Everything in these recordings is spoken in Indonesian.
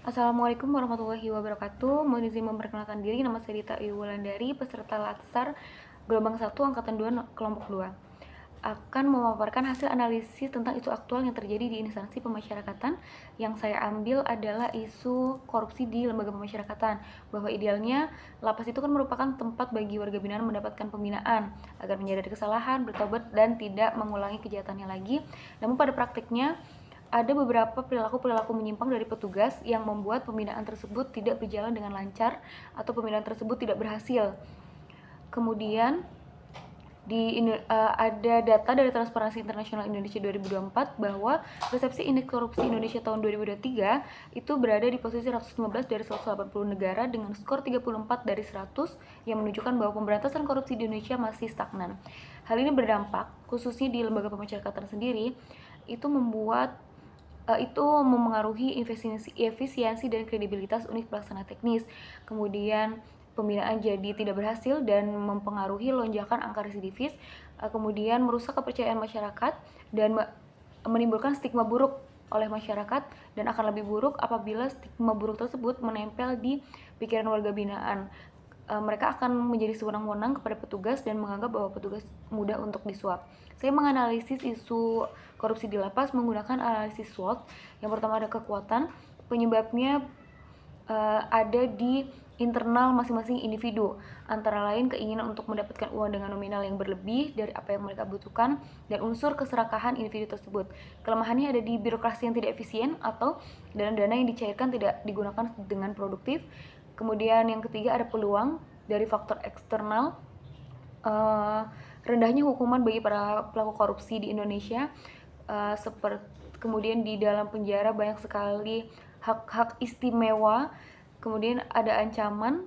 Assalamualaikum warahmatullahi wabarakatuh. Mohon izin memperkenalkan diri, nama saya Dita Wulandari, peserta Latsar Gelombang 1 Angkatan 2 Kelompok 2. Akan memaparkan hasil analisis tentang isu aktual yang terjadi di instansi pemasyarakatan. Yang saya ambil adalah isu korupsi di lembaga pemasyarakatan, bahwa idealnya lapas itu kan merupakan tempat bagi warga binaan mendapatkan pembinaan agar menyadari kesalahan, bertobat, dan tidak mengulangi kejahatannya lagi. Namun pada praktiknya ada beberapa perilaku-perilaku menyimpang dari petugas yang membuat pembinaan tersebut tidak berjalan dengan lancar atau pembinaan tersebut tidak berhasil. Kemudian ada data dari Transparansi Internasional Indonesia 2024 bahwa persepsi indeks korupsi Indonesia tahun 2023 itu berada di posisi 115 dari 180 negara dengan skor 34 dari 100 yang menunjukkan bahwa pemberantasan korupsi di Indonesia masih stagnan. Hal ini berdampak khususnya di lembaga pemasyarakatan sendiri, itu memengaruhi efisiensi dan kredibilitas unit pelaksana teknis. Kemudian pembinaan jadi tidak berhasil dan mempengaruhi lonjakan angka residivis, kemudian merusak kepercayaan masyarakat dan menimbulkan stigma buruk oleh masyarakat, dan akan lebih buruk apabila stigma buruk tersebut menempel di pikiran warga binaan. Mereka akan menjadi sewenang-wenang kepada petugas dan menganggap bahwa petugas mudah untuk disuap. Saya menganalisis isu korupsi di lapas menggunakan analisis SWOT. Yang pertama ada kekuatan, penyebabnya ada di internal masing-masing individu, antara lain keinginan untuk mendapatkan uang dengan nominal yang berlebih dari apa yang mereka butuhkan, dan unsur keserakahan individu tersebut. Kelemahannya ada di birokrasi yang tidak efisien atau dana-dana yang dicairkan tidak digunakan dengan produktif. Kemudian yang ketiga ada peluang dari faktor eksternal, rendahnya hukuman bagi para pelaku korupsi di Indonesia, kemudian di dalam penjara banyak sekali hak-hak istimewa. Kemudian ada ancaman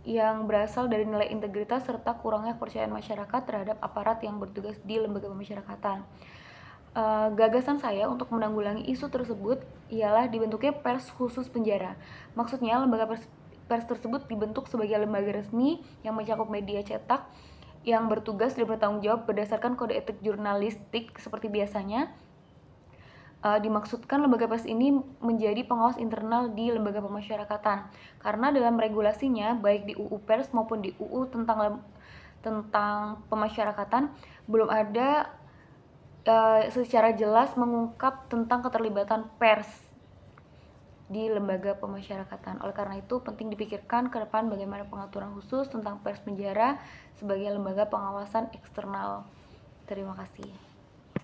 yang berasal dari nilai integritas serta kurangnya kepercayaan masyarakat terhadap aparat yang bertugas di lembaga pemasyarakatan. Gagasan saya untuk menanggulangi isu tersebut ialah dibentuknya pers khusus penjara. Maksudnya lembaga pers tersebut dibentuk sebagai lembaga resmi yang mencakup media cetak yang bertugas dan bertanggung jawab berdasarkan kode etik jurnalistik seperti biasanya. Dimaksudkan lembaga pers ini menjadi pengawas internal di lembaga pemasyarakatan, karena dalam regulasinya baik di UU Pers maupun di UU tentang pemasyarakatan belum ada secara jelas mengungkap tentang keterlibatan pers di lembaga pemasyarakatan. Oleh karena itu penting dipikirkan ke depan bagaimana pengaturan khusus tentang pers penjara sebagai lembaga pengawasan eksternal. Terima kasih.